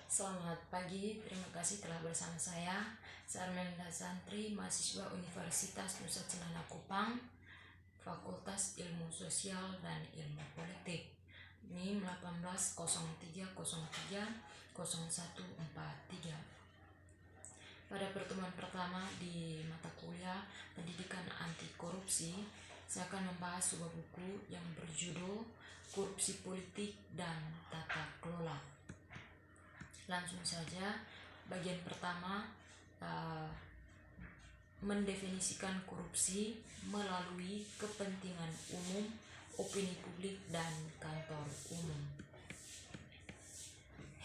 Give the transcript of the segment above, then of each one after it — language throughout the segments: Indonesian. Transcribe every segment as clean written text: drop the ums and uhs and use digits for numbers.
Selamat pagi, terima kasih telah bersama saya Sarmenda Santri, mahasiswa Universitas Nusa Cendana Kupang, Fakultas Ilmu Sosial dan Ilmu Politik, NIM 1803030143. Pada pertemuan pertama di mata kuliah Pendidikan Anti Korupsi, saya akan membahas sebuah buku yang berjudul Korupsi Politik dan Tata Kelola. Langsung saja, bagian pertama mendefinisikan korupsi melalui kepentingan umum, opini publik, dan kantor umum.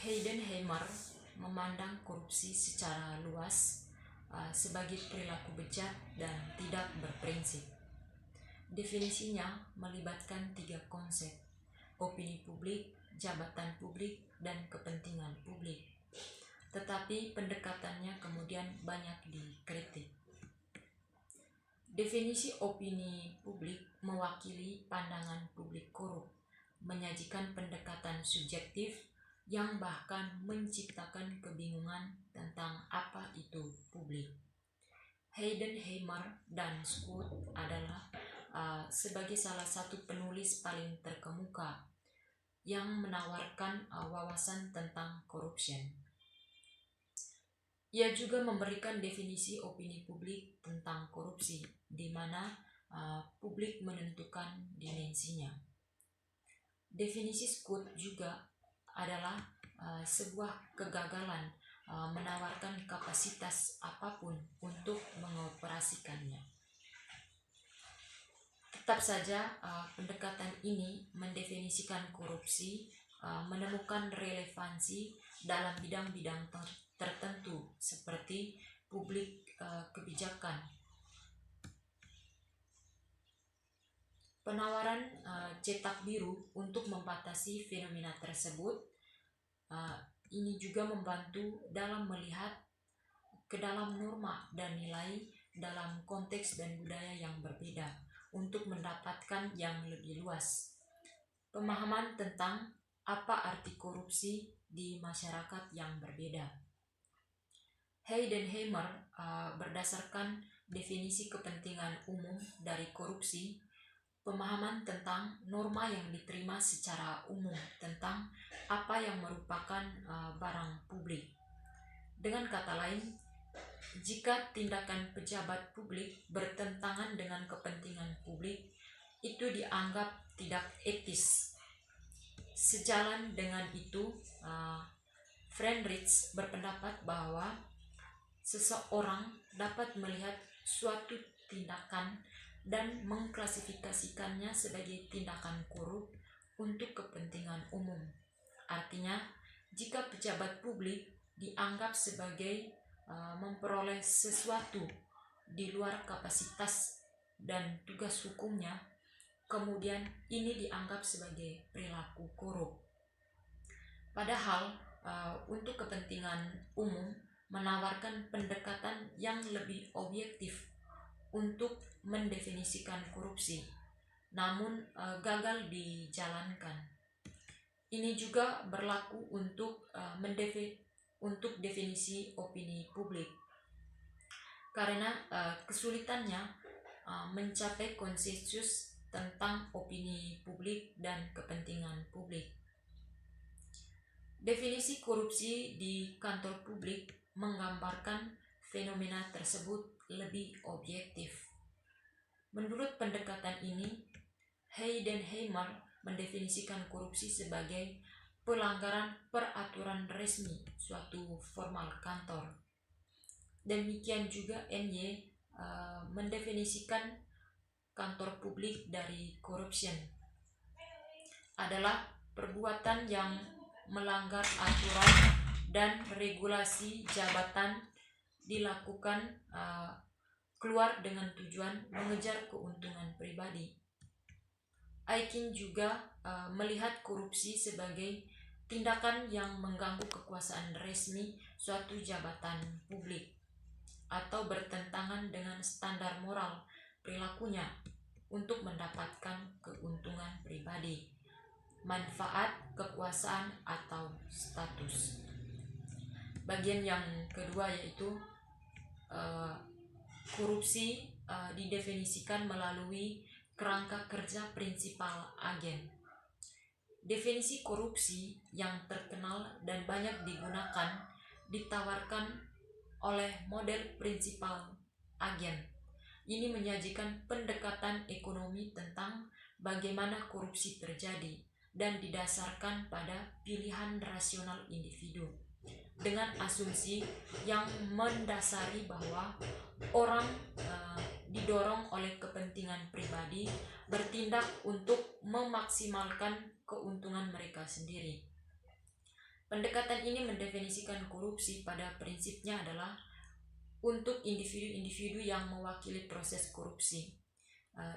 Heidenheimer memandang korupsi secara luas sebagai perilaku bejat dan tidak berprinsip. Definisinya melibatkan 3 konsep: opini publik, jabatan publik, dan kepentingan publik. Tetapi pendekatannya kemudian banyak dikritik. Definisi opini publik mewakili pandangan publik korup, menyajikan pendekatan subjektif yang bahkan menciptakan kebingungan tentang apa itu publik. Heidenheimer dan Scott adalah sebagai salah satu penulis paling terkemuka yang menawarkan wawasan tentang corruption. Ia juga memberikan definisi opini publik tentang korupsi, di mana publik menentukan dimensinya. Definisi Scott juga adalah sebuah kegagalan menawarkan kapasitas apapun untuk mengoperasikannya. Tetap saja pendekatan ini mendefinisikan korupsi menemukan relevansi dalam bidang-bidang tertentu seperti publik kebijakan. Penawaran cetak biru untuk membatasi fenomena tersebut ini juga membantu dalam melihat ke dalam norma dan nilai dalam konteks dan budaya yang berbeda untuk mendapatkan yang lebih luas pemahaman tentang apa arti korupsi di masyarakat yang berbeda. Heidenheimer berdasarkan definisi kepentingan umum dari korupsi, pemahaman tentang norma yang diterima secara umum tentang apa yang merupakan barang publik. Dengan kata lain, jika tindakan pejabat publik bertentangan dengan kepentingan publik, itu dianggap tidak etis. Sejalan dengan itu, Friedrich berpendapat bahwa seseorang dapat melihat suatu tindakan dan mengklasifikasikannya sebagai tindakan korup untuk kepentingan umum. Artinya, jika pejabat publik dianggap sebagai memperoleh sesuatu di luar kapasitas dan tugas hukumnya, kemudian ini dianggap sebagai perilaku korup. Padahal untuk kepentingan umum menawarkan pendekatan yang lebih objektif untuk mendefinisikan korupsi, namun gagal dijalankan. Ini juga berlaku untuk definisi opini publik, karena kesulitannya mencapai konsensus tentang opini publik dan kepentingan publik. Definisi korupsi di kantor publik menggambarkan fenomena tersebut lebih objektif. Menurut pendekatan ini, Heidenheimer mendefinisikan korupsi sebagai pelanggaran peraturan resmi suatu formal kantor. Demikian juga Ny mendefinisikan kantor publik dari corruption adalah perbuatan yang melanggar aturan dan regulasi jabatan dilakukan keluar dengan tujuan mengejar keuntungan pribadi. Aikin juga melihat korupsi sebagai tindakan yang mengganggu kekuasaan resmi suatu jabatan publik atau bertentangan dengan standar moral perilakunya untuk mendapatkan keuntungan pribadi, manfaat, kekuasaan, atau status. Bagian yang kedua yaitu korupsi didefinisikan melalui kerangka kerja prinsipal agen. Definisi korupsi yang terkenal dan banyak digunakan ditawarkan oleh model prinsipal agen. Ini menyajikan pendekatan ekonomi tentang bagaimana korupsi terjadi dan didasarkan pada pilihan rasional individu dengan asumsi yang mendasari bahwa orang didorong oleh kepentingan pribadi bertindak untuk memaksimalkan keuntungan mereka sendiri. Pendekatan ini mendefinisikan korupsi pada prinsipnya adalah untuk individu-individu yang mewakili proses korupsi.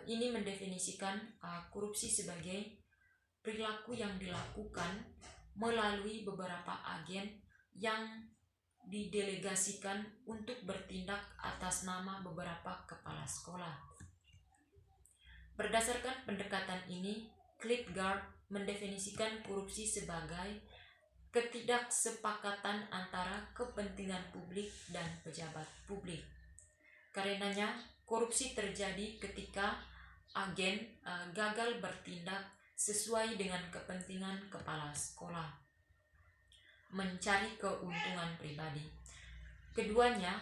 Ini mendefinisikan korupsi sebagai perilaku yang dilakukan melalui beberapa agen yang didelegasikan untuk bertindak atas nama beberapa kepala sekolah. Berdasarkan pendekatan ini, Klitgaard mendefinisikan korupsi sebagai ketidaksepakatan antara kepentingan publik dan pejabat publik. Karenanya, korupsi terjadi ketika agen gagal bertindak sesuai dengan kepentingan kepala sekolah, mencari keuntungan pribadi. Keduanya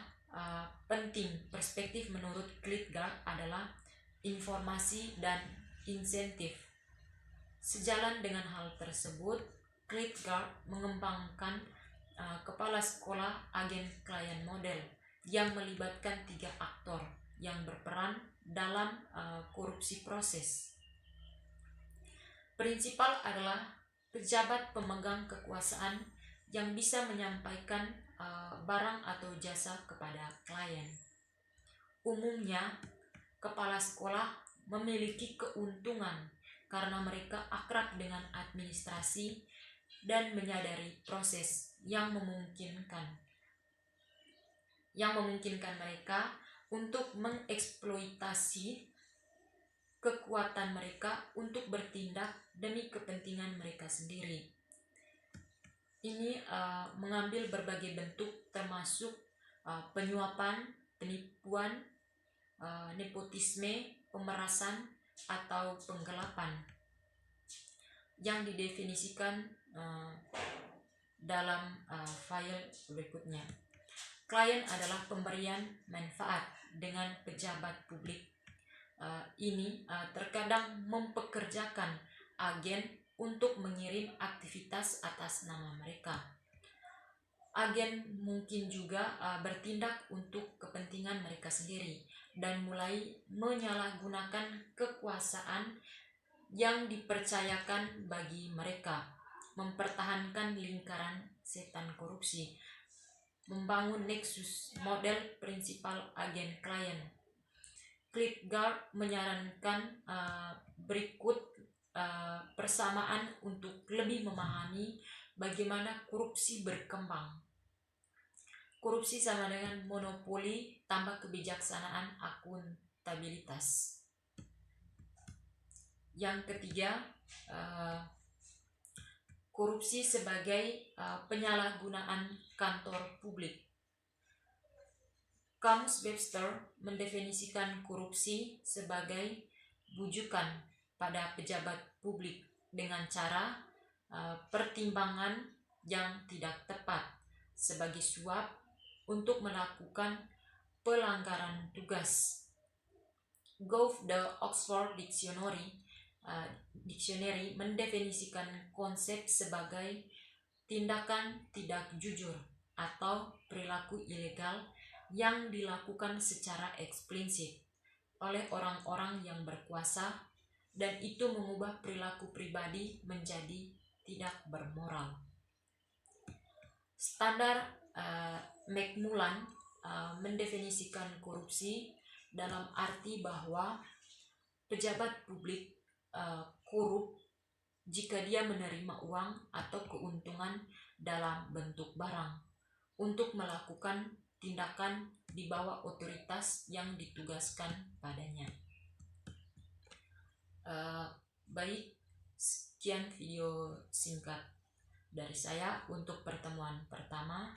penting. Perspektif menurut Klitgaard adalah informasi dan insentif. Sejalan dengan hal tersebut, Klitgaard mengembangkan kepala sekolah agen klien model yang melibatkan 3 aktor yang berperan dalam korupsi proses. Prinsipal adalah pejabat pemegang kekuasaan yang bisa menyampaikan barang atau jasa kepada klien. Umumnya, kepala sekolah memiliki keuntungan karena mereka akrab dengan administrasi dan menyadari proses yang memungkinkan mereka untuk mengeksploitasi kekuatan mereka untuk bertindak demi kepentingan mereka sendiri. Ini mengambil berbagai bentuk termasuk penyuapan, penipuan, nepotisme, pemerasan, atau penggelapan yang didefinisikan dalam file berikutnya. Klien adalah pemberian manfaat dengan pejabat publik. Ini terkadang mempekerjakan agen untuk mengirim aktivitas atas nama mereka. Agen mungkin juga bertindak untuk kepentingan mereka sendiri dan mulai menyalahgunakan kekuasaan yang dipercayakan bagi mereka, mempertahankan lingkaran setan korupsi, membangun nexus model prinsipal agen klien. Klitgaard menyarankan berikut persamaan untuk lebih memahami bagaimana korupsi berkembang. Korupsi sama dengan monopoli tambah kebijaksanaan akuntabilitas. Yang ketiga, korupsi sebagai penyalahgunaan kantor publik. Kamus Webster mendefinisikan korupsi sebagai bujukan pada pejabat publik dengan cara pertimbangan yang tidak tepat sebagai suap untuk melakukan pelanggaran tugas. Gove, The Oxford Dictionary mendefinisikan konsep sebagai tindakan tidak jujur atau perilaku ilegal yang dilakukan secara eksplisit oleh orang-orang yang berkuasa dan itu mengubah perilaku pribadi menjadi tidak bermoral. Standar Macmullan mendefinisikan korupsi dalam arti bahwa pejabat publik korup jika dia menerima uang atau keuntungan dalam bentuk barang untuk melakukan tindakan di bawah otoritas yang ditugaskan padanya. Baik, sekian video singkat dari saya untuk pertemuan pertama.